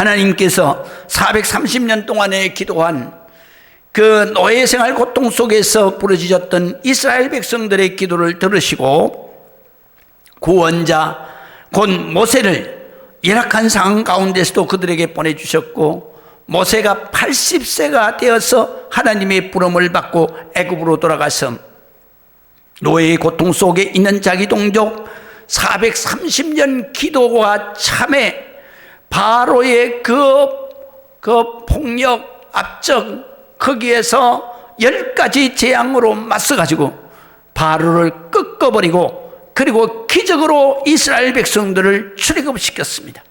하나님께서 430년 동안에 기도한 그 노예 생활 고통 속에서 부르짖었던 이스라엘 백성들의 기도를 들으시고 구원자 곧 모세를 열악한 상황 가운데서도 그들에게 보내주셨고, 모세가 80세가 되어서 하나님의 부름을 받고 애굽으로 돌아가서 노예의 고통 속에 있는 자기 동족 430년 기도와 참회, 바로의 그 폭력, 압정, 거기에서 10가지 재앙으로 맞서가지고 바로를 꺾어버리고, 그리고 기적으로 이스라엘 백성들을 출애굽시켰습니다.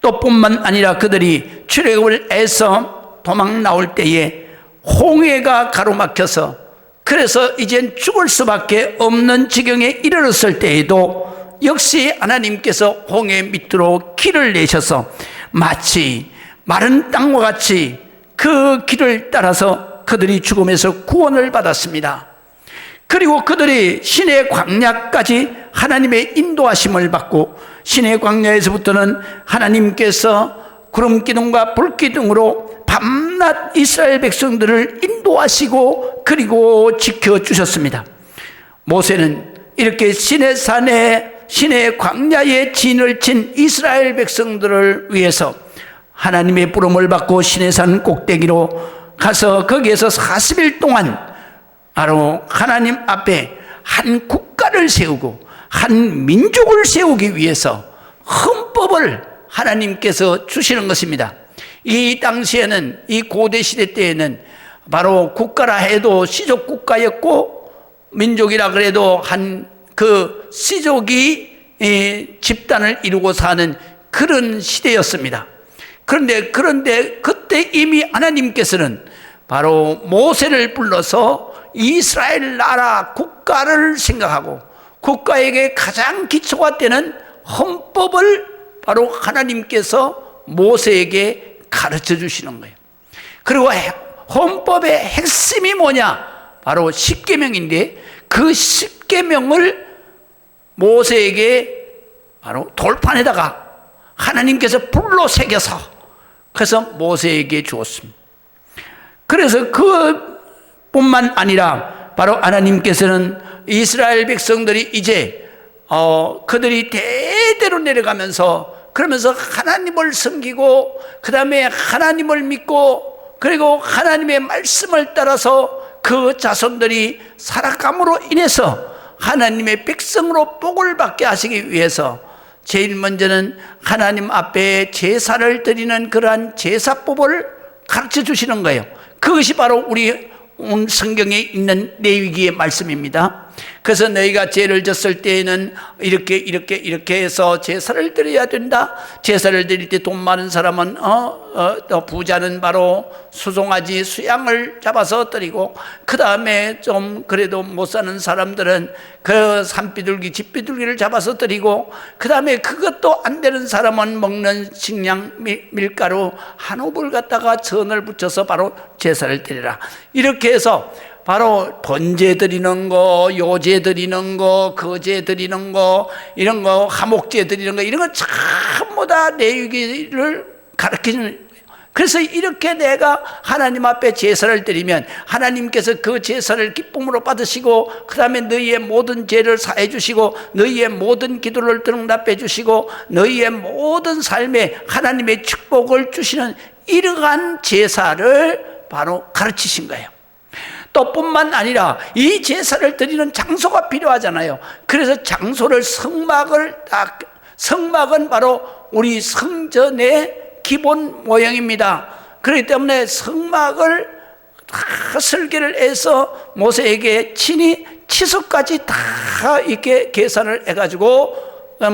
또 뿐만 아니라 그들이 출애굽을 해서 도망 나올 때에 홍해가 가로막혀서, 그래서 이젠 죽을 수밖에 없는 지경에 이르렀을 때에도 역시 하나님께서 홍해 밑으로 길을 내셔서 마치 마른 땅과 같이 그 길을 따라서 그들이 죽음에서 구원을 받았습니다. 그리고 그들이 시내 광야까지 하나님의 인도하심을 받고, 시내 광야에서부터는 하나님께서 구름 기둥과 불 기둥으로 밤낮 이스라엘 백성들을 인도하시고 그리고 지켜주셨습니다. 모세는 이렇게 시내산에, 시내 광야에 진을 친 이스라엘 백성들을 위해서 하나님의 부름을 받고 시내산 꼭대기로 가서 거기에서 40일 동안 바로 하나님 앞에 한 국가를 세우고 한 민족을 세우기 위해서 헌법을 하나님께서 주시는 것입니다. 이 당시에는, 이 고대 시대 때에는 바로 국가라 해도 시족 국가였고, 민족이라 그래도 한 그 시족이 집단을 이루고 사는 그런 시대였습니다. 그런데 그때 이미 하나님께서는 바로 모세를 불러서 이스라엘 나라 국가를 생각하고 국가에게 가장 기초가 되는 헌법을 바로 하나님께서 모세에게 가르쳐 주시는 거예요. 그리고 헌법의 핵심이 뭐냐? 바로 십계명인데, 그 십계명을 모세에게 바로 돌판에다가 하나님께서 불로 새겨서 그래서 모세에게 주었습니다. 그래서 그뿐만 아니라 바로 하나님께서는 이스라엘 백성들이 이제 그들이 대대로 내려가면서, 그러면서 하나님을 섬기고 그 다음에 하나님을 믿고 그리고 하나님의 말씀을 따라서 그 자손들이 살아감으로 인해서 하나님의 백성으로 복을 받게 하시기 위해서 제일 먼저는 하나님 앞에 제사를 드리는 그러한 제사법을 가르쳐 주시는 거예요. 그것이 바로 우리 성경에 있는 레위기의 말씀입니다. 그래서 너희가 죄를 졌을 때에는 이렇게 해서 제사를 드려야 된다. 제사를 드릴 때 돈 많은 사람은 또 부자는 바로 수송아지 수양을 잡아서 드리고, 그 다음에 좀 그래도 못 사는 사람들은 그 산비둘기 집비둘기를 잡아서 드리고, 그 다음에 그것도 안 되는 사람은 먹는 식량 밀가루 한 옵을 갖다가 전을 붙여서 바로 제사를 드리라. 이렇게 해서 바로 번제 드리는 거, 요제 드리는 거, 거제 드리는 거, 이런 거, 화목제 드리는 거, 이런 거 전부 다 레위기를 가르치는 거예요. 그래서 이렇게 내가 하나님 앞에 제사를 드리면 하나님께서 그 제사를 기쁨으로 받으시고, 그 다음에 너희의 모든 죄를 사해 주시고, 너희의 모든 기도를 응답해 주시고, 너희의 모든 삶에 하나님의 축복을 주시는 이러한 제사를 바로 가르치신 거예요. 또 뿐만 아니라 이 제사를 드리는 장소가 필요하잖아요. 그래서 장소를 성막은 바로 우리 성전의 기본 모형입니다. 그렇기 때문에 성막을 다 설계를 해서 모세에게 친히 치석까지 다 이렇게 계산을 해가지고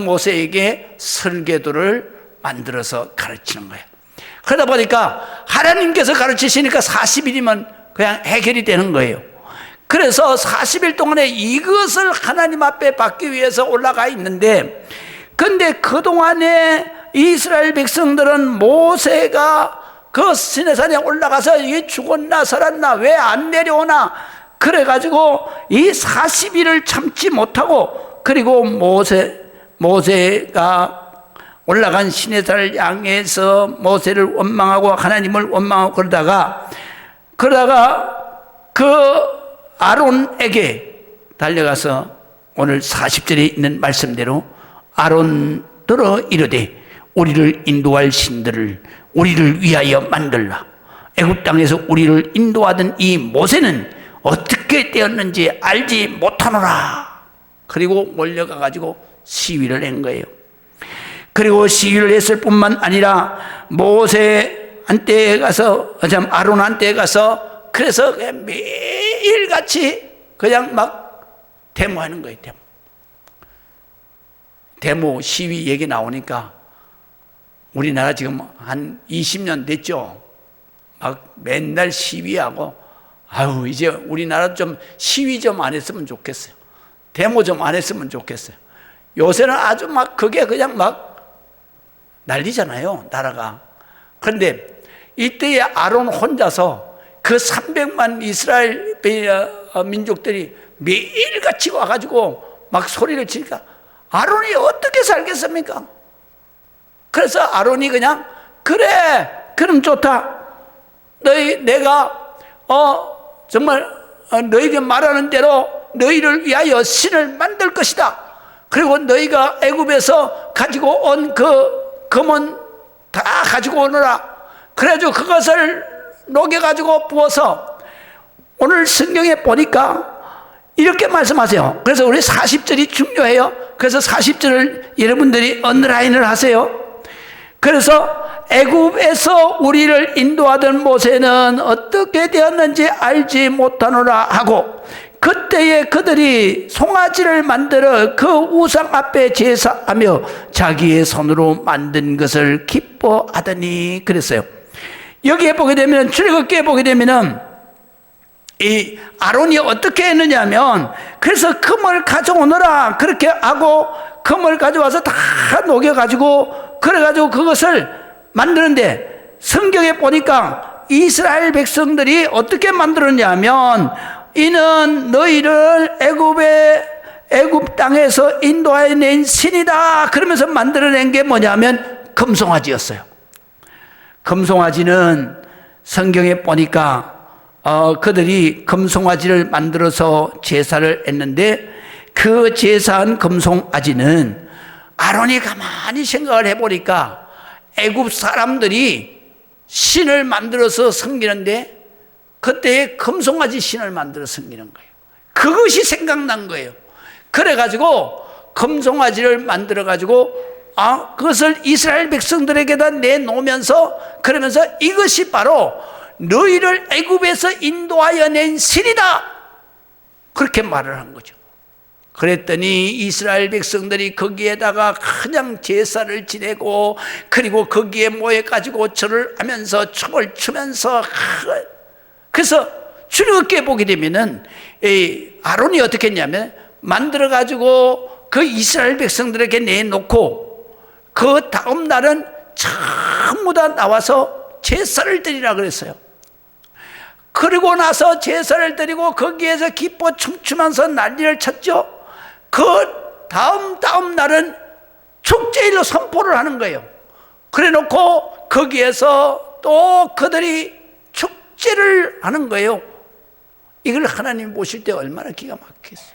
모세에게 설계도를 만들어서 가르치는 거예요. 그러다 보니까 하나님께서 가르치시니까 40일이면 그냥 해결이 되는 거예요. 그래서 40일 동안에 이것을 하나님 앞에 받기 위해서 올라가 있는데, 근데 그동안에 이스라엘 백성들은 모세가 그 시내산에 올라가서 이게 죽었나 살았나 왜 안 내려오나 그래가지고 이 40일을 참지 못하고, 그리고 모세가 올라간 시내산을 향해서 모세를 원망하고 하나님을 원망하고 그러다가 그 아론에게 달려가서 오늘 40절에 있는 말씀대로 아론들어 이르되 우리를 인도할 신들을 우리를 위하여 만들라. 애굽 땅에서 우리를 인도하던 이 모세는 어떻게 되었는지 알지 못하노라. 그리고 몰려가 가지고 시위를 한 거예요. 그리고 시위를 했을 뿐만 아니라 모세한테 가서 아론한테 가서 그래서 매일같이 그냥 막 데모하는 거예요. 데모 시위 얘기 나오니까 우리나라 지금 한 20년 됐죠. 막 맨날 시위하고 아유 이제 우리나라 좀 시위 좀 안 했으면 좋겠어요. 데모 좀 안 했으면 좋겠어요. 요새는 아주 막 그게 그냥 막 난리잖아요, 나라가. 그런데 이때에 아론 혼자서 그 300만 이스라엘 민족들이 매일같이 와가지고 막 소리를 치니까 아론이 어떻게 살겠습니까? 그래서 아론이 그냥 그래 그럼 좋다. 내가 정말 너희가 말하는 대로 너희를 위하여 신을 만들 것이다. 그리고 너희가 애굽에서 가지고 온 그 금은 다 가지고 오너라. 그래가지고 그것을 녹여가지고 부어서 오늘 성경에 보니까 이렇게 말씀하세요. 그래서 우리 40절이 중요해요. 그래서 40절을 여러분들이 언더라인을 하세요. 그래서 애굽에서 우리를 인도하던 모세는 어떻게 되었는지 알지 못하노라 하고 그때에 그들이 송아지를 만들어 그 우상 앞에 제사하며 자기의 손으로 만든 것을 기뻐하더니 그랬어요. 여기에 보게 되면 출애굽기에 보게 되면은 이 아론이 어떻게 했느냐면 그래서 금을 가져오너라 그렇게 하고 금을 가져와서 다 녹여가지고 그래가지고 그것을 만드는데 성경에 보니까 이스라엘 백성들이 어떻게 만들었냐면 이는 너희를 애굽 땅에서 인도하여 낸 신이다 그러면서 만들어낸 게 뭐냐면 금송아지였어요. 금송아지는 성경에 보니까 그들이 금송아지를 만들어서 제사를 했는데 그 제사한 금송아지는 아론이 가만히 생각을 해보니까 애굽 사람들이 신을 만들어서 섬기는데 그때에 금송아지 신을 만들어 섬기는 거예요. 그것이 생각난 거예요. 그래가지고 금송아지를 만들어가지고 그것을 이스라엘 백성들에게다 내놓으면서 그러면서 이것이 바로 너희를 애굽에서 인도하여 낸 신이다 그렇게 말을 한 거죠. 그랬더니 이스라엘 백성들이 거기에다가 그냥 제사를 지내고 그리고 거기에 모여가지고 절을 하면서 춤을 추면서 그래서 출애굽기에 보게 되면은 아론이 어떻게 했냐면 만들어가지고 그 이스라엘 백성들에게 내놓고 그 다음 날은 전부 다 나와서 제사를 드리라 그랬어요. 그리고 나서 제사를 드리고 거기에서 기뻐 춤추면서 난리를 쳤죠. 그 다음 날은 축제일로 선포를 하는 거예요. 그래 놓고 거기에서 또 그들이 축제를 하는 거예요. 이걸 하나님 보실 때 얼마나 기가 막히겠어요.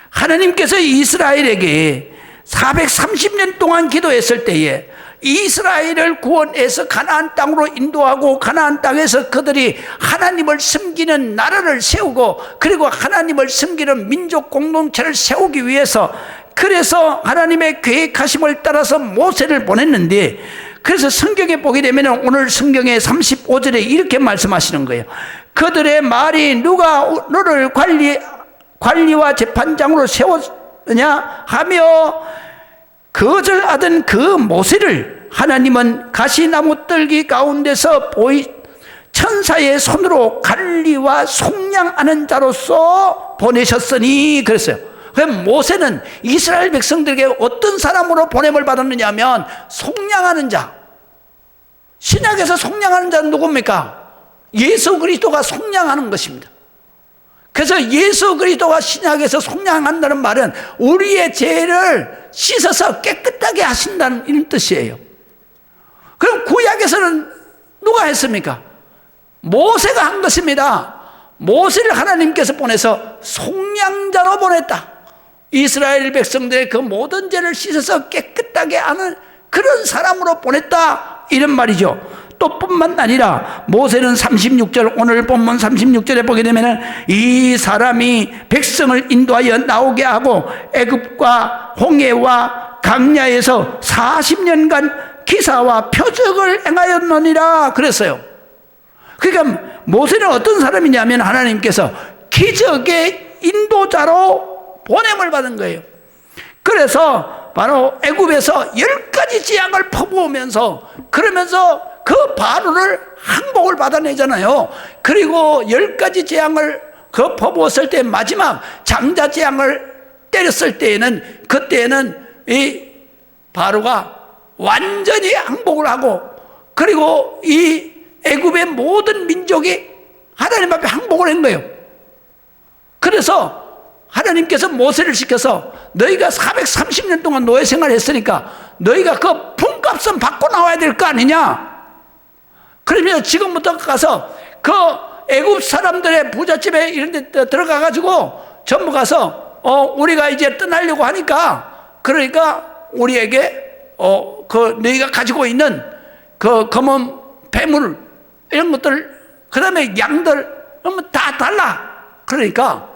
하나님께서 이스라엘에게 430년 동안 기도했을 때에 이스라엘을 구원해서 가나안 땅으로 인도하고 가나안 땅에서 그들이 하나님을 섬기는 나라를 세우고 그리고 하나님을 섬기는 민족 공동체를 세우기 위해서 그래서 하나님의 계획하심을 따라서 모세를 보냈는데 그래서 성경에 보게 되면 오늘 성경의 35절에 이렇게 말씀하시는 거예요. 그들의 말이 누가 너를 관리와 재판장으로 세웠느냐 하며 거절하던 그 모세를 하나님은 가시나무 뜰기 가운데서 천사의 손으로 관리와 속량하는 자로서 보내셨으니 그랬어요. 그럼 모세는 이스라엘 백성들에게 어떤 사람으로 보냄을 받았느냐 하면 속량하는 자. 신약에서 속량하는 자는 누굽니까? 예수 그리스도가 속량하는 것입니다. 그래서 예수 그리스도가 신약에서 속량한다는 말은 우리의 죄를 씻어서 깨끗하게 하신다는 이런 뜻이에요. 그럼 구약에서는 누가 했습니까? 모세가 한 것입니다. 모세를 하나님께서 보내서 속량자로 보냈다. 이스라엘 백성들의 그 모든 죄를 씻어서 깨끗하게 하는 그런 사람으로 보냈다, 이런 말이죠. 또 뿐만 아니라 모세는 36절, 오늘 본문 36절에 보게 되면 이 사람이 백성을 인도하여 나오게 하고 애굽과 홍해와 강야에서 40년간 기사와 표적을 행하였느니라 그랬어요. 그러니까 모세는 어떤 사람이냐면 하나님께서 기적의 인도자로 보냄을 받은 거예요. 그래서 바로 애굽에서 10가지 재앙을 퍼부으면서, 그러면서 그 바로를 항복을 받아내잖아요. 그리고 10가지 재앙을 그 퍼부었을 때 마지막 장자 재앙을 때렸을 때에는, 그때에는 이 바로가 완전히 항복을 하고, 그리고 이 애굽의 모든 민족이 하나님 앞에 항복을 한 거예요. 그래서 하나님께서 모세를 시켜서 너희가 430년 동안 노예 생활을 했으니까 너희가 그 품값은 받고 나와야 될 거 아니냐. 그러면 지금부터 가서 그 애굽 사람들의 부잣집에 이런 데 들어가 가지고 전부 가서 우리가 이제 떠나려고 하니까, 그러니까 우리에게 그 너희가 가지고 있는 그 검은 폐물 이런 것들, 그 다음에 양들 다 달라. 그러니까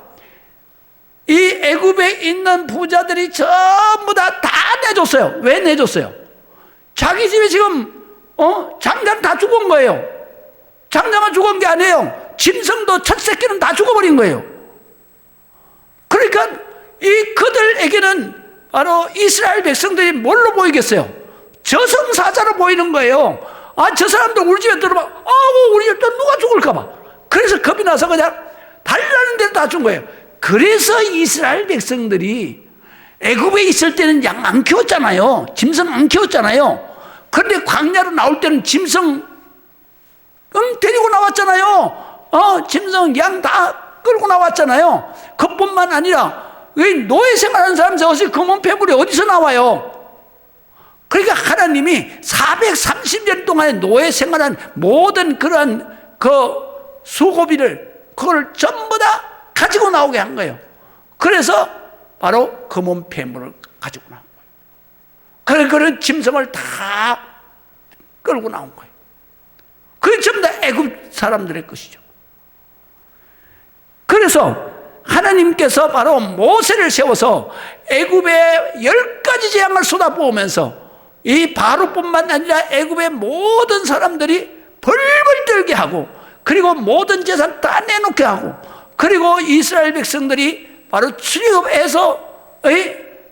이 애굽에 있는 부자들이 전부 다 내줬어요. 왜 내줬어요? 자기 집에 지금 장자는 다 죽은 거예요. 장자만 죽은 게 아니에요. 짐승도 첫 새끼는 다 죽어버린 거예요. 그러니까 이 그들에게는 바로 이스라엘 백성들이 뭘로 보이겠어요? 저승사자로 보이는 거예요. 저 사람들 우리 집에 들어봐, 우리 집에 또 누가 죽을까봐. 그래서 겁이 나서 그냥 달라는 대로 다 준 거예요. 그래서 이스라엘 백성들이 애굽에 있을 때는 양 안 키웠잖아요. 짐승 안 키웠잖아요. 그런데 광야로 나올 때는 짐승 데리고 나왔잖아요. 짐승 양 다 끌고 나왔잖아요. 그뿐만 아니라 노예 생활하는 사람들 어디 검은 폐물이 어디서 나와요? 그러니까 하나님이 430년 동안에 노예 생활한 모든 그런 그 수고비를 그걸 전부 다 가지고 나오게 한 거예요. 그래서 바로 검은 폐물을 가지고 나온 거예요. 그런 짐승을 다 끌고 나온 거예요. 그게 전부 다 애굽 사람들의 것이죠. 그래서 하나님께서 바로 모세를 세워서 애굽의 10가지 재앙을 쏟아부으면서 이 바로뿐만 아니라 애굽의 모든 사람들이 벌벌 떨게 하고, 그리고 모든 재산 다 내놓게 하고, 그리고 이스라엘 백성들이 바로 출애굽해서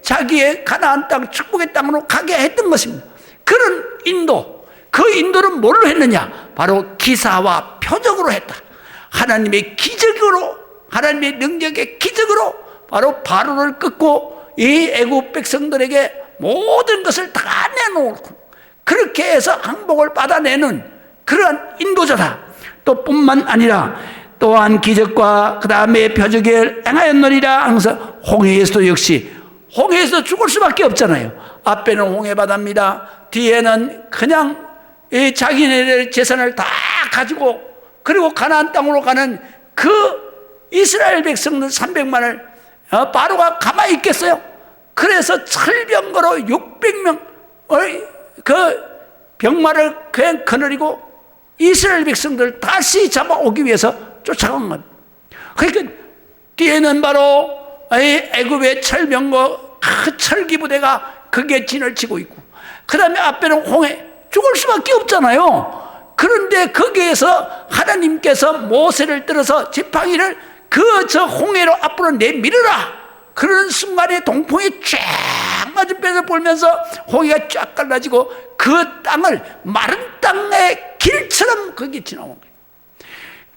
자기의 가나안 땅, 축복의 땅으로 가게 했던 것입니다. 그런 인도, 그 인도는 뭘로 했느냐? 바로 기사와 표적으로 했다. 하나님의 기적으로, 하나님의 능력의 기적으로 바로 바로를 꺾고 이 애굽 백성들에게 모든 것을 다 내놓고 그렇게 해서 항복을 받아내는 그러한 인도자다. 또 뿐만 아니라 또한 기적과 그 다음에 표적을 행하였느니라. 항상 홍해에서도 역시, 홍해에서 죽을 수밖에 없잖아요. 앞에는 홍해바다입니다. 뒤에는 그냥 이 자기네들 재산을 다 가지고, 그리고 가나안 땅으로 가는 그 이스라엘 백성들 300만을 바로가 가만히 있겠어요? 그래서 철병거로 600명 그 병마를 그냥 거느리고 이스라엘 백성들 다시 잡아오기 위해서 쫓아간 겁니다. 그러니까 뒤에는 바로 애굽의 철병거 그 철기부대가 그게 진을 치고 있고, 그 다음에 앞에는 홍해, 죽을 수밖에 없잖아요. 그런데 거기에서 하나님께서 모세를 들어서 지팡이를 저 홍해로 앞으로 내밀어라. 그런 순간에 동풍이 쫙 맞은편에서 불면서 홍해가 쫙 갈라지고 그 땅을 마른 땅의 길처럼 거기 지나온 거예요.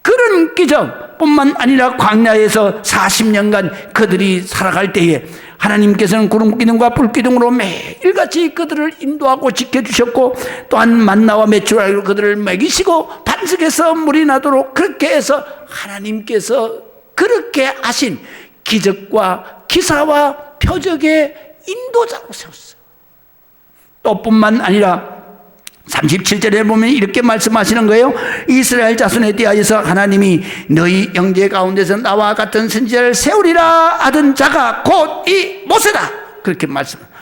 그런 기적뿐만 아니라 광야에서 40년간 그들이 살아갈 때에 하나님께서는 구름 기둥과 불 기둥으로 매일같이 그들을 인도하고 지켜주셨고, 또한 만나와 메추라기로 그들을 먹이시고 반석에서 물이 나도록 그렇게 해서 하나님께서 그렇게 하신 기적과 기사와 표적의 인도자로 세웠어요. 또 뿐만 아니라 37절에 보면 이렇게 말씀하시는 거예요. 이스라엘 자손에 대하여서 하나님이 너희 형제 가운데서 나와 같은 선지자를 세우리라 하던 자가 곧 이 모세다, 그렇게 말씀합니다.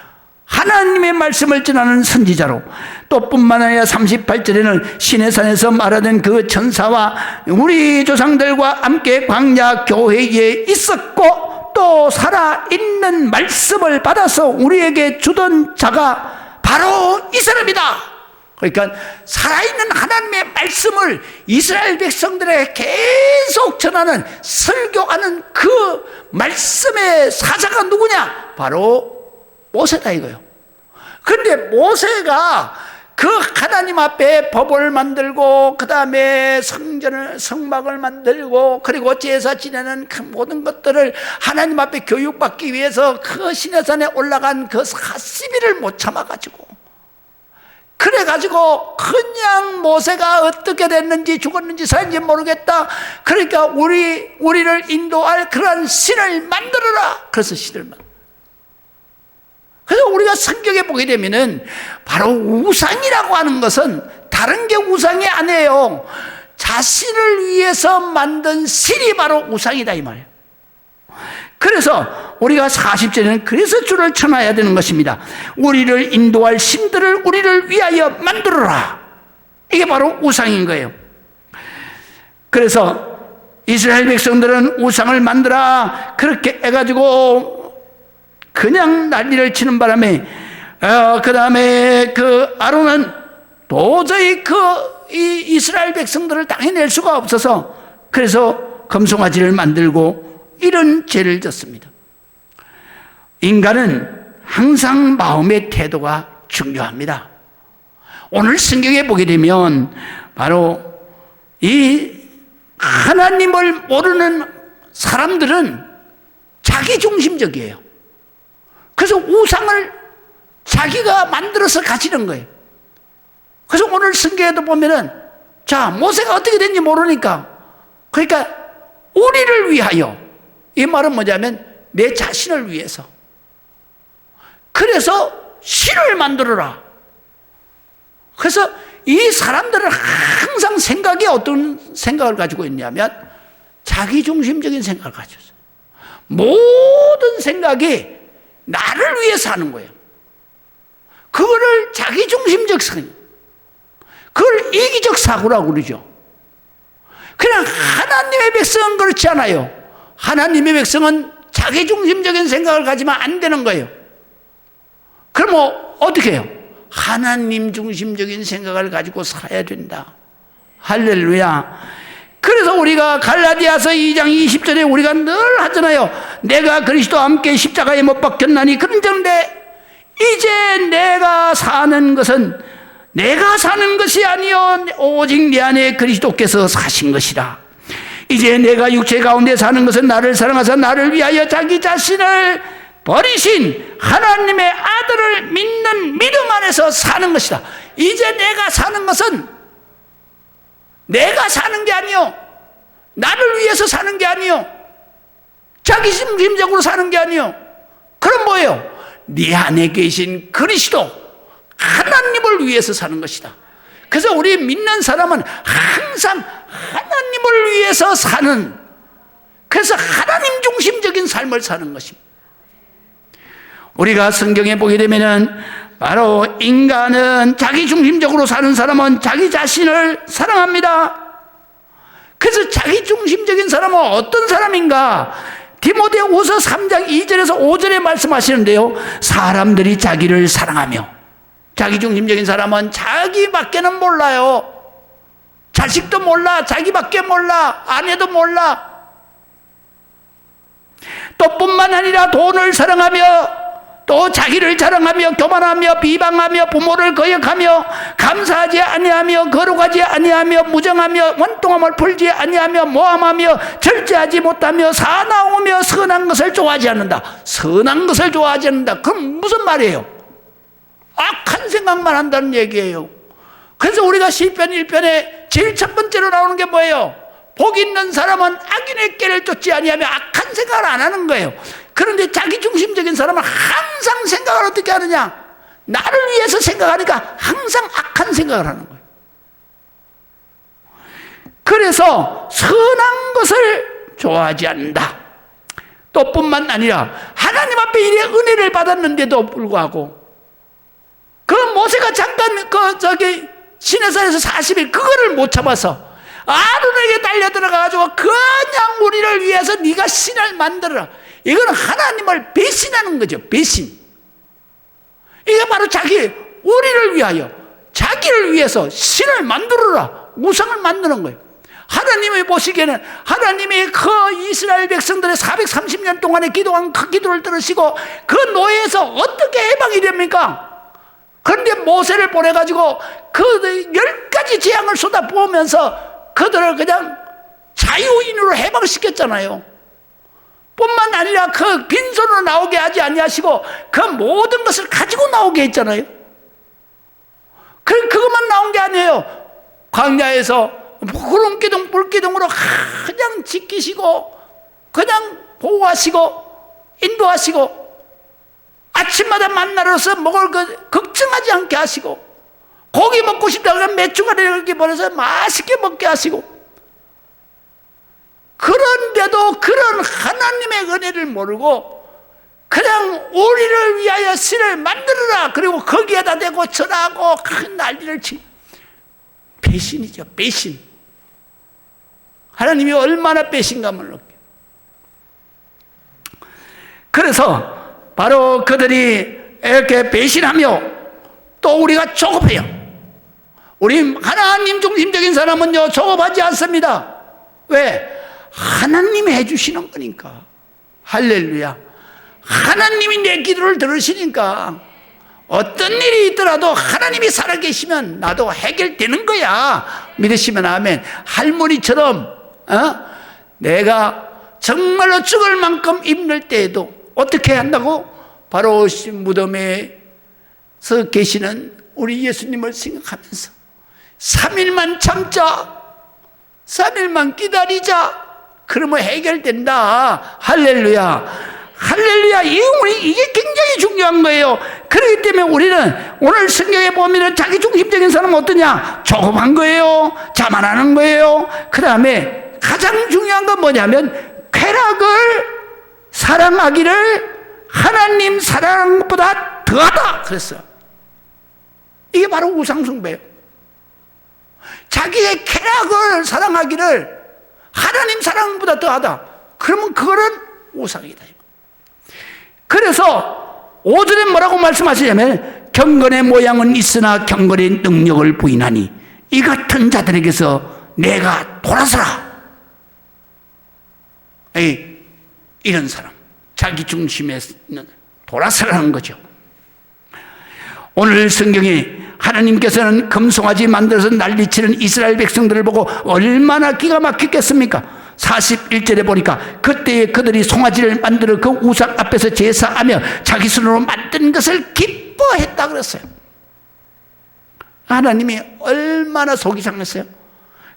하나님의 말씀을 전하는 선지자로. 또 뿐만 아니라 38절에는 시내산에서 말하던 그 천사와 우리 조상들과 함께 광야 교회에 있었고 또 살아있는 말씀을 받아서 우리에게 주던 자가 바로 이 사람이다. 그러니까 살아있는 하나님의 말씀을 이스라엘 백성들에게 계속 전하는, 설교하는 그 말씀의 사자가 누구냐? 바로 모세다 이거예요. 그런데 모세가 그 하나님 앞에 법을 만들고 그 다음에 성막을 만들고 그리고 제사 지내는 그 모든 것들을 하나님 앞에 교육받기 위해서 그 시내산에 올라간 그 40일을 못 참아가지고, 그래가지고 그냥 모세가 어떻게 됐는지 죽었는지 살는지 모르겠다, 그러니까 우리를 인도할 그런 신을 만들어라. 그래서 신을 만들어. 그래서 우리가 성경에 보게 되면은 바로 우상이라고 하는 것은 다른 게 우상이 아니에요. 자신을 위해서 만든 신이 바로 우상이다 이 말이에요. 그래서 우리가 40절에는 그래서 주를 청하여야 되는 것입니다. 우리를 인도할 신들을 우리를 위하여 만들어라. 이게 바로 우상인 거예요. 그래서 이스라엘 백성들은 우상을 만들어 그렇게 해가지고 그냥 난리를 치는 바람에 그 다음에 그 아론은 도저히 이 이스라엘 백성들을 당해낼 수가 없어서 그래서 금송아지를 만들고 이런 죄를 졌습니다. 인간은 항상 마음의 태도가 중요합니다. 오늘 성경에 보게 되면 바로 이 하나님을 모르는 사람들은 자기중심적이에요. 그래서 우상을 자기가 만들어서 가지는 거예요. 그래서 오늘 성경에도 보면은 자, 모세가 어떻게 됐는지 모르니까, 그러니까 우리를 위하여, 이 말은 뭐냐면 내 자신을 위해서, 그래서 신을 만들어라. 그래서 이 사람들은 항상 생각이 어떤 생각을 가지고 있냐면 자기중심적인 생각을 가지고 있어요. 모든 생각이 나를 위해서 하는 거예요. 그거를 자기중심적 사고, 그걸 이기적 사고라고 그러죠. 그냥 하나님의 백성은 그렇지 않아요. 하나님의 백성은 자기중심적인 생각을 가지면 안 되는 거예요. 그럼 어떻게 해요? 하나님 중심적인 생각을 가지고 살아야 된다. 할렐루야. 그래서 우리가 갈라디아서 2장 20절에 우리가 늘 하잖아요. 내가 그리스도와 함께 십자가에 못 박혔나니 그런데 이제 내가 사는 것은 내가 사는 것이 아니요 오직 내 안에 그리스도께서 사신 것이라. 이제 내가 육체 가운데 사는 것은 나를 사랑하사 나를 위하여 자기 자신을 버리신 하나님의 아들을 믿는 믿음 안에서 사는 것이다. 이제 내가 사는 것은 내가 사는 게 아니요, 나를 위해서 사는 게 아니요, 자기중심적으로 사는 게 아니요. 그럼 뭐예요? 네 안에 계신 그리스도 하나님을 위해서 사는 것이다. 그래서 우리 믿는 사람은 항상 하나님을 위해서 사는, 그래서 하나님 중심적인 삶을 사는 것입니다. 우리가 성경에 보게 되면은 바로 인간은 자기중심적으로 사는 사람은 자기 자신을 사랑합니다. 그래서 자기중심적인 사람은 어떤 사람인가? 디모데후서 3장 2절에서 5절에 말씀하시는데요, 사람들이 자기를 사랑하며, 자기중심적인 사람은 자기밖에는 몰라요. 자식도 몰라, 자기밖에 몰라, 아내도 몰라. 또 뿐만 아니라 돈을 사랑하며 또 자기를 자랑하며 교만하며 비방하며 부모를 거역하며 감사하지 아니하며 거룩하지 아니하며 무정하며 원통함을 풀지 아니하며 모함하며 절제하지 못하며 사나우며 선한 것을 좋아하지 않는다. 선한 것을 좋아하지 않는다. 그럼 무슨 말이에요? 악한 생각만 한다는 얘기예요. 그래서 우리가 시편 1편에 제일 첫 번째로 나오는 게 뭐예요? 복 있는 사람은 악이 악인의 꾀를 쫓지 아니하며 악한 생각을 안 하는 거예요. 그런데 자기중심적인 사람은 항상 생각을 어떻게 하느냐? 나를 위해서 생각하니까 항상 악한 생각을 하는 거예요. 그래서 선한 것을 좋아하지 않는다. 또 뿐만 아니라 하나님 앞에 이래 은혜를 받았는데도 불구하고 그 모세가 잠깐 시내산에서 40일 그거를 못 참아서 아론에게 달려 들어가가지고 그냥 우리를 위해서 네가 신을 만들어라. 이건 하나님을 배신하는 거죠. 배신. 이게 바로 우리를 위하여 자기를 위해서 신을 만들어라. 우상을 만드는 거예요. 하나님이 보시기에는 하나님이 그 이스라엘 백성들의 430년 동안에 기도한 그 기도를 들으시고 그 노예에서 어떻게 해방이 됩니까? 그런데 모세를 보내가지고 그 10가지 재앙을 쏟아부으면서 그들을 그냥 자유인으로 해방시켰잖아요. 뿐만 아니라 그 빈손으로 나오게 하지 아니하시고 그 모든 것을 가지고 나오게 했잖아요. 그것만 나온 게 아니에요. 광야에서 구름기둥 불기둥으로 그냥 지키시고 그냥 보호하시고 인도하시고 아침마다 만나러서 먹을 것 걱정하지 않게 하시고 고기 먹고 싶다면 메추가리를 이렇게 보내서 맛있게 먹게 하시고 그런데도 그런 하나님의 은혜를 모르고 그냥 우리를 위하여 신을 만들어라. 그리고 거기에다 대고 전하고 큰 난리를 배신이죠. 배신. 하나님이 얼마나 배신감을 느껴요. 그래서 바로 그들이 이렇게 배신하며 또 우리가 조급해요. 우리 하나님 중심적인 사람은요 조급하지 않습니다. 왜? 하나님이 해주시는 거니까. 할렐루야. 하나님이 내 기도를 들으시니까 어떤 일이 있더라도 하나님이 살아계시면 나도 해결되는 거야. 믿으시면 아멘. 할머니처럼 내가 정말로 죽을 만큼 힘들 때에도 어떻게 한다고? 바로 무덤에서 계시는 우리 예수님을 생각하면서 3일만 참자, 3일만 기다리자, 그러면 해결된다. 할렐루야. 할렐루야. 이게 굉장히 중요한 거예요. 그렇기 때문에 우리는 오늘 성경에 보면 자기중심적인 사람은 어떠냐? 조급한 거예요. 자만하는 거예요. 그 다음에 가장 중요한 건 뭐냐면 쾌락을 사랑하기를 하나님 사랑하는 것보다 더하다 그랬어요. 이게 바로 우상숭배예요. 자기의 쾌락을 사랑하기를 하나님 사랑보다 더하다. 그러면 그거는 우상이다. 그래서 5절에 뭐라고 말씀하시냐면 경건의 모양은 있으나 경건의 능력을 부인하니 이 같은 자들에게서 내가 돌아서라. 이런 사람, 자기 중심에 있는 돌아서라는 거죠. 오늘 성경에 하나님께서는 금송아지 만들어서 난리치는 이스라엘 백성들을 보고 얼마나 기가 막히겠습니까? 41절에 보니까 그때에 그들이 송아지를 만들어 그 우상 앞에서 제사하며 자기 손으로 만든 것을 기뻐했다 그랬어요. 하나님이 얼마나 속이 상했어요.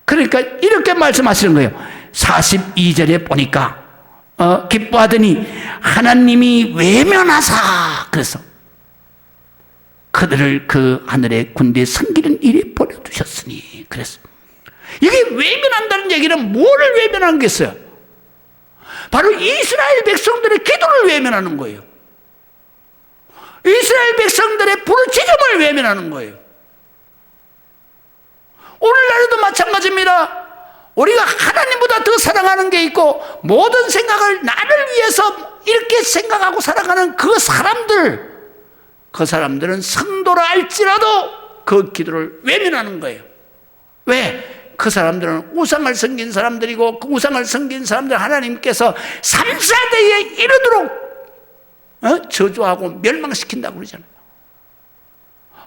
그러니까 이렇게 말씀하시는 거예요. 42절에 보니까 기뻐하더니 하나님이 외면하사 그래서 그들을 그 하늘의 군대에 섬기는 일에 버려두셨으니 그랬어요. 이게 외면한다는 얘기는 뭐를 외면하는 겠어요? 바로 이스라엘 백성들의 기도를 외면하는 거예요. 이스라엘 백성들의 부르짖음을 외면하는 거예요. 오늘날에도 마찬가지입니다. 우리가 하나님보다 더 사랑하는 게 있고 모든 생각을 나를 위해서 이렇게 생각하고 살아가는 그 사람들은 성도라 할지라도 그 기도를 외면하는 거예요. 왜? 그 사람들은 우상을 섬긴 사람들이고 그 우상을 섬긴 사람들 하나님께서 3, 4대에 이르도록 저주하고 멸망시킨다고 그러잖아요.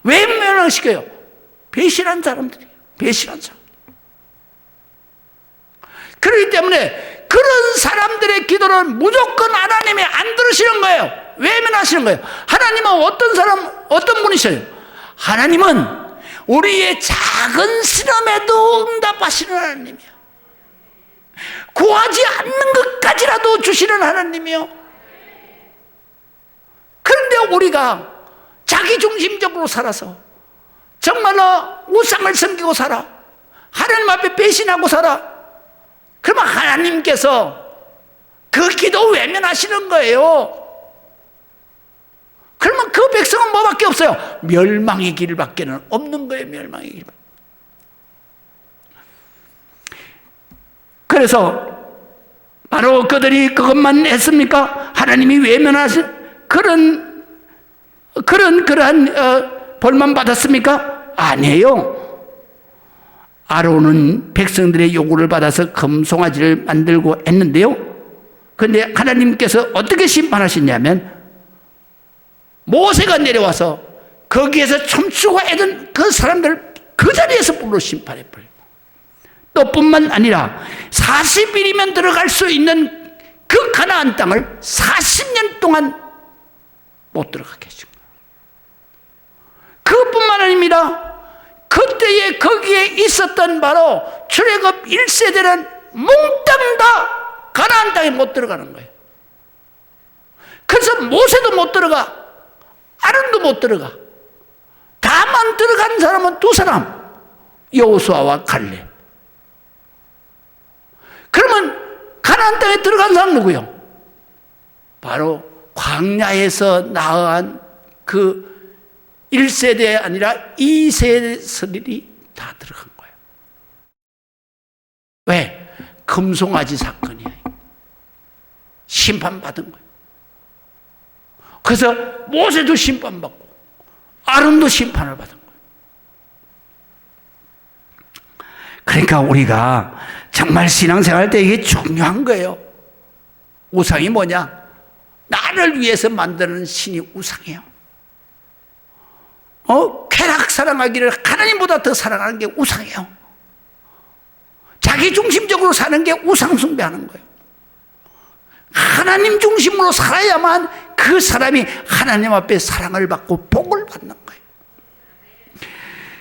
왜 멸망시켜요? 배신한 사람들이에요. 배신한 사람. 그렇기 때문에 그런 사람들의 기도는 무조건 하나님이 안 들으시는 거예요. 외면하시는 거예요. 하나님은 어떤 분이셔요? 하나님은 우리의 작은 시름에도 응답하시는 하나님이야. 구하지 않는 것까지라도 주시는 하나님이요. 그런데 우리가 자기중심적으로 살아서 정말로 우상을 섬기고 살아, 하나님 앞에 배신하고 살아. 그러면 하나님께서 그 기도 외면하시는 거예요. 그러면 그 백성은 뭐밖에 없어요? 멸망의 길밖에 없는 거예요. 멸망의 길. 그래서 바로 그들이 그것만 했습니까? 하나님이 외면하신 그러한 벌만 받았습니까? 아니에요. 아론은 백성들의 요구를 받아서 금송아지를 만들고 했는데요. 그런데 하나님께서 어떻게 심판하셨냐면 모세가 내려와서 거기에서 춤추고 애던 그 사람들 그 자리에서 불로 심판해버려요. 또 뿐만 아니라 40일이면 들어갈 수 있는 그 가나안 땅을 40년 동안 못 들어가게 해준 거예요. 그것뿐만 아닙니다. 그때에 거기에 있었던 바로 출애굽 1세대는 몽땅 다 가나안 땅에 못 들어가는 거예요. 그래서 모세도 못 들어가, 아론도 못 들어가. 다만 들어간 사람은 두 사람, 여호수아와 갈렙. 그러면 가나안 땅에 들어간 사람 누구요? 바로 광야에서 낳은 그 1세대 아니라 2세들이 다 들어간 거예요. 왜? 금송아지 사건이에요. 심판받은 거예요. 그래서 모세도 심판받고 아론도 심판을 받은 거예요. 그러니까 우리가 정말 신앙생활 때 이게 중요한 거예요. 우상이 뭐냐? 나를 위해서 만드는 신이 우상이에요. 쾌락 사랑하기를 하나님보다 더 사랑하는 게 우상이에요. 자기 중심적으로 사는 게 우상 숭배하는 거예요. 하나님 중심으로 살아야만 그 사람이 하나님 앞에 사랑을 받고 복을 받는 거예요.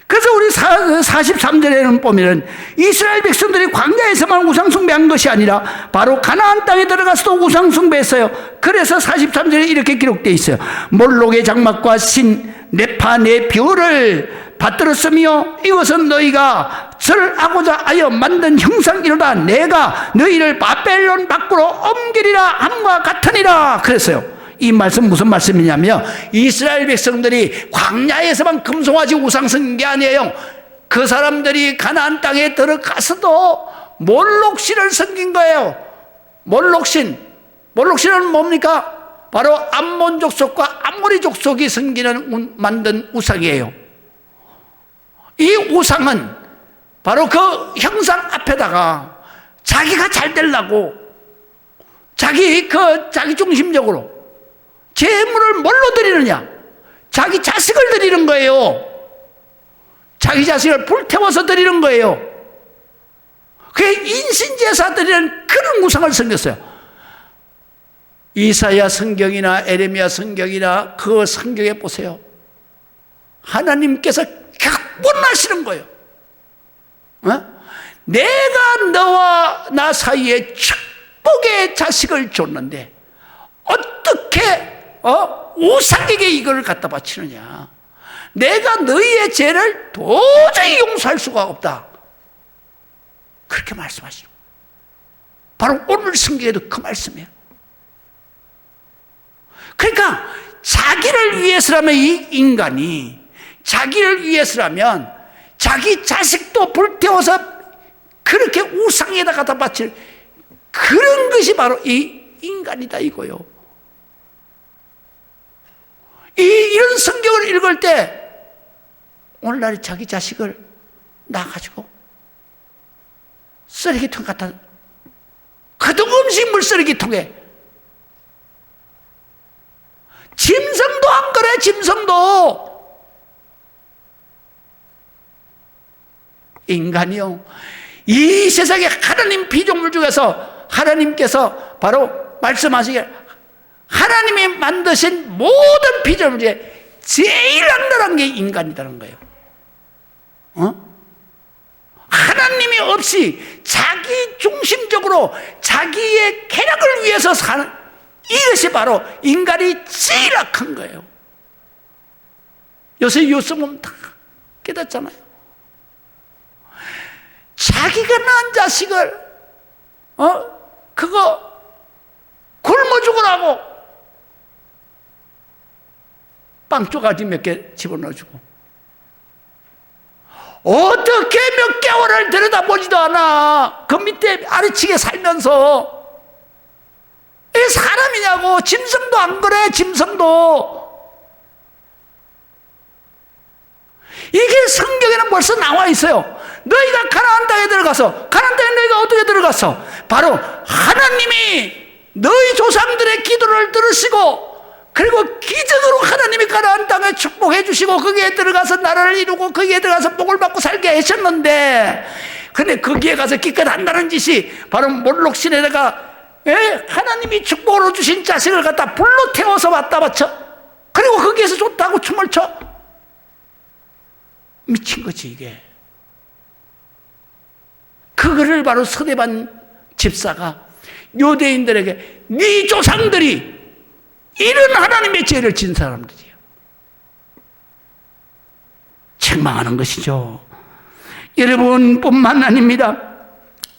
그래서 우리 43절에는 보면은 이스라엘 백성들이 광야에서만 우상 숭배한 것이 아니라 바로 가나안 땅에 들어가서도 우상 숭배했어요. 그래서 43절에 이렇게 기록되어 있어요. 몰록의 장막과 신 네파 네뷰를 받들었으며 이것은 너희가 절하고자 하여 만든 형상이로다. 내가 너희를 바벨론 밖으로 옮기리라 함과 같으니라. 그랬어요. 이 말씀 무슨 말씀이냐면 이스라엘 백성들이 광야에서만 금송아지 우상 섬긴 게 아니에요. 그 사람들이 가나안 땅에 들어가서도 몰록신을 섬긴 거예요. 몰록신은 뭡니까? 바로 암몬 족속과 아모리 족속이 섬기는 만든 우상이에요. 이 우상은 바로 그 형상 앞에다가 자기가 잘 되려고 자기 중심적으로 재물을 뭘로 드리느냐? 자기 자식을 드리는 거예요. 자기 자식을 불태워서 드리는 거예요. 그게 인신제사 드리는 그런 우상을 섬겼어요. 이사야 성경이나 에레미야 성경이나 그 성경에 보세요. 하나님께서 각본하시는 거예요. 내가 너와 나 사이에 축복의 자식을 줬는데 어떻게 우상에게 이걸 갖다 바치느냐? 내가 너희의 죄를 도저히 용서할 수가 없다. 그렇게 말씀하시죠. 바로 오늘 성경에도 그 말씀이에요. 그러니까 자기를 위해서라면 이 인간이 자기를 위해서라면 자기 자식도 불태워서 그렇게 우상에다 갖다 바칠 그런 것이 바로 이 인간이다 이거요. 이런 성경을 읽을 때 오늘날 자기 자식을 낳아가지고 쓰레기통 갖다 그동 음식물 쓰레기통에 짐승도 안 그래. 짐승도 인간이요 이 세상에 하나님 피조물 중에서 하나님께서 바로 말씀하시기를 하나님이 만드신 모든 피조물 중에 제일 안전한 게 인간이라는 거예요. 하나님 하나님이 없이 자기 중심적으로 자기의 쾌락을 위해서 사는, 이것이 바로 인간이 제일 악한 거예요. 요새 뉴스 보면 다 깨닫잖아요. 자기가 낳은 자식을 그거 굶어 죽으라고 빵 쪼가지 몇 개 집어넣어주고, 어떻게 몇 개월을 들여다보지도 않아. 그 밑에 아래치게 살면서. 이 사람이냐고. 짐승도 안 그래. 짐승도. 이게 성경에는 벌써 나와 있어요. 너희가 가나안 땅에 들어가서, 가나안 땅에 너희가 어떻게 들어갔어? 바로 하나님이 너희 조상들의 기도를 들으시고, 그리고 기적으로 하나님이 가나안 땅에 축복해 주시고 거기에 들어가서 나라를 이루고 거기에 들어가서 복을 받고 살게 하셨는데, 근데 거기에 가서 기껏 한다는 짓이 바로 몰록 신에다가 하나님이 축복으로 주신 자식을 갖다 불로 태워서 왔다 바쳐. 그리고 거기에서 좋다고 춤을 춰. 미친 거지 이게. 그거를 바로 서대반 집사가 유대인들에게 네 조상들이 이런 하나님의 죄를 진 사람들이에요. 책망하는 것이죠. 여러분뿐만 아닙니다.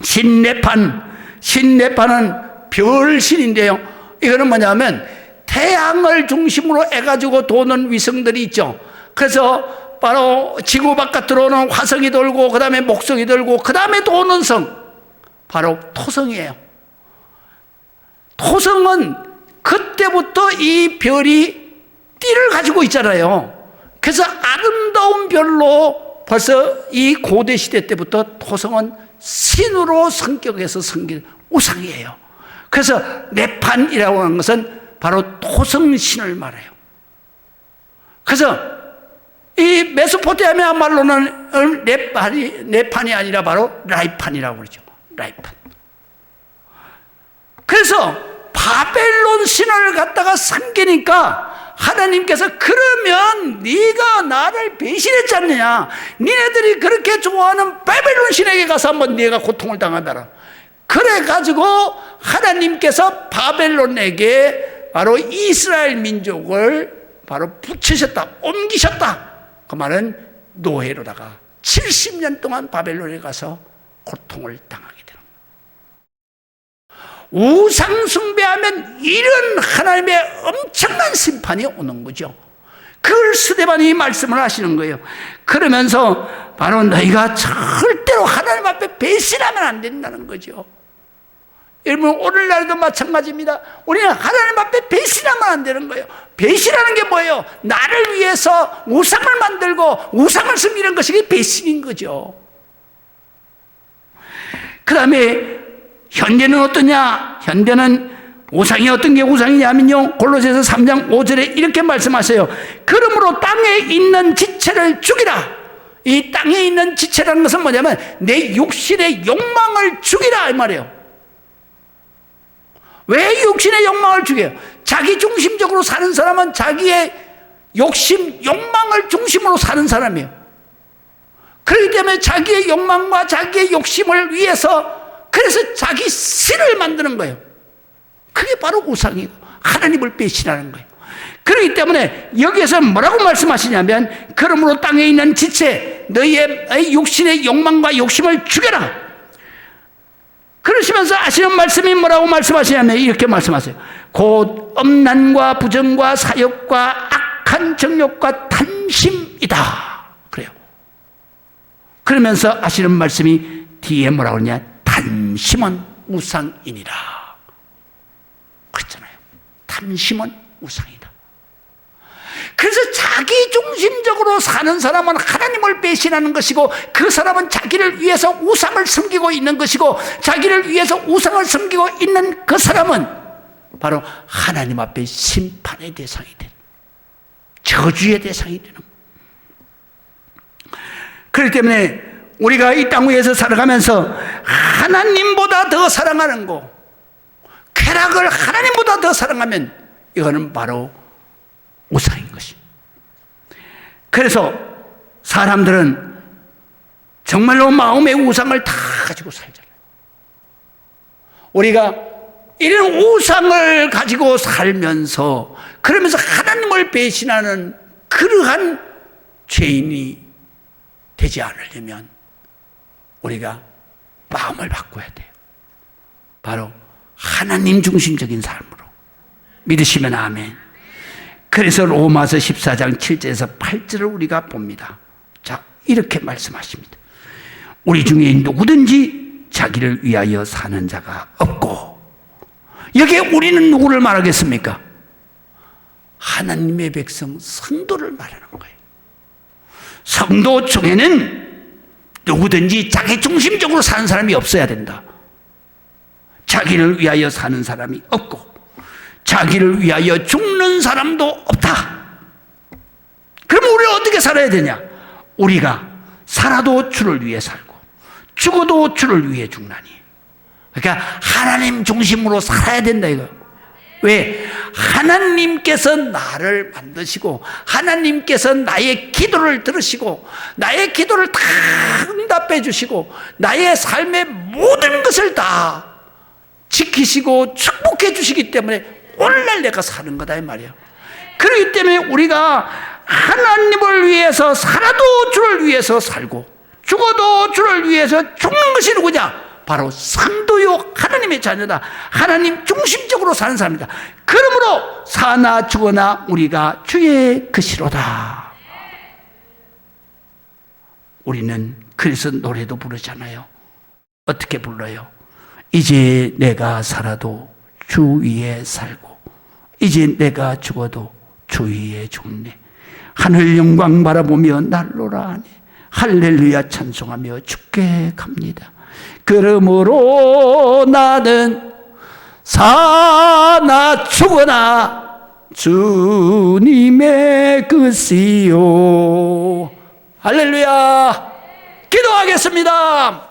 신내판은 별신인데요. 이거는 뭐냐면 태양을 중심으로 해가지고 도는 위성들이 있죠. 그래서 바로 지구 바깥으로는 화성이 돌고, 그 다음에 목성이 돌고, 그 다음에 도는 성, 바로 토성이에요. 토성은 그때부터 이 별이 띠를 가지고 있잖아요. 그래서 아름다운 별로 벌써 이 고대 시대 때부터 토성은 신으로 성격에서 섬긴 우상이에요. 그래서 네판이라고 하는 것은 바로 토성신을 말해요. 그래서 이 메소포타미아 말로는 네판이 아니라 바로 라이판이라고 그러죠. 라이판. 그래서 바벨론 신을 갖다가 섬기니까 하나님께서, 그러면 네가 나를 배신했지 않느냐, 니네들이 그렇게 좋아하는 바벨론 신에게 가서 한번 네가 고통을 당하더라. 그래가지고 하나님께서 바벨론에게 바로 이스라엘 민족을 바로 붙이셨다, 옮기셨다. 그 말은 노예로다가 70년 동안 바벨론에 가서 고통을 당하게 되는 거예요. 우상 숭배하면 이런 하나님의 엄청난 심판이 오는 거죠. 그걸 스데반이 말씀을 하시는 거예요. 그러면서 바로 너희가 절대로 하나님 앞에 배신하면 안 된다는 거죠. 여러분, 오늘날도 마찬가지입니다. 우리는 하나님 앞에 배신하면 안 되는 거예요. 배신하는 게 뭐예요? 나를 위해서 우상을 만들고 우상을 섬기는 것이 배신인 거죠. 그 다음에 현대는 어떠냐? 현대는 우상이 어떤 게 우상이냐면요, 골로새서 3장 5절에 이렇게 말씀하세요. 그러므로 땅에 있는 지체를 죽이라. 이 땅에 있는 지체라는 것은 뭐냐면 내 육신의 욕망을 죽이라 이 말이에요. 왜 육신의 욕망을 죽여요? 자기 중심적으로 사는 사람은 자기의 욕심, 욕망을 중심으로 사는 사람이에요. 그렇기 때문에 자기의 욕망과 자기의 욕심을 위해서, 그래서 자기 신을 만드는 거예요. 그게 바로 우상이고 하나님을 배신하는 거예요. 그렇기 때문에 여기에서 뭐라고 말씀하시냐면, 그러므로 땅에 있는 지체 너희의 육신의 욕망과 욕심을 죽여라. 그러시면서 하시는 말씀이 뭐라고 말씀하시냐면 이렇게 말씀하세요. 곧 음란과 부정과 사욕과 악한 정욕과 탐심이다. 그래요. 그러면서 하시는 말씀이 뒤에 뭐라고 그러냐, 탐심은 우상이니라. 그렇잖아요. 탐심은 우상이다. 그래서 자기 중심적으로 사는 사람은 하나님을 배신하는 것이고, 그 사람은 자기를 위해서 우상을 섬기고 있는 것이고, 자기를 위해서 우상을 섬기고 있는 그 사람은 바로 하나님 앞에 심판의 대상이 되는, 저주의 대상이 되는. 그렇기 때문에 우리가 이 땅 위에서 살아가면서 하나님보다 더 사랑하는 거, 쾌락을 하나님보다 더 사랑하면 이거는 바로 우상인 것입니다. 그래서 사람들은 정말로 마음의 우상을 다 가지고 살잖아요. 우리가 이런 우상을 가지고 살면서 그러면서 하나님을 배신하는 그러한 죄인이 되지 않으려면 우리가 마음을 바꿔야 돼요. 바로 하나님 중심적인 삶으로. 믿으시면 아멘. 그래서 로마서 14장 7절에서 8절을 우리가 봅니다. 자, 이렇게 말씀하십니다. 우리 중에 누구든지 자기를 위하여 사는 자가 없고. 여기에 우리는 누구를 말하겠습니까? 하나님의 백성 성도를 말하는 거예요. 성도 중에는 누구든지 자기 중심적으로 사는 사람이 없어야 된다. 자기를 위하여 사는 사람이 없고 자기를 위하여 죽는 사람도 없다. 그럼 우리는 어떻게 살아야 되냐? 우리가 살아도 주를 위해 살고 죽어도 주를 위해 죽나니. 그러니까 하나님 중심으로 살아야 된다 이거. 왜? 하나님께서 나를 만드시고 하나님께서 나의 기도를 들으시고 나의 기도를 다 응답해 주시고 나의 삶의 모든 것을 다 지키시고 축복해 주시기 때문에 오늘날 내가 사는 거다 이 말이에요. 그렇기 때문에 우리가 하나님을 위해서 살아도 주를 위해서 살고 죽어도 주를 위해서 죽는 것이 누구냐? 바로 성도요 하나님의 자녀다. 하나님 중심적으로 사는 사람이다. 그러므로 사나 죽어나 우리가 주의 것이로다. 우리는 그래서 노래도 부르잖아요. 어떻게 불러요? 이제 내가 살아도 주 위에 살고 이제 내가 죽어도 주 위에 죽네. 하늘 영광 바라보며 날로라 하네. 할렐루야 찬송하며 죽게 갑니다. 그러므로 나는 사나 죽으나 주님의 것이요. 할렐루야. 기도하겠습니다.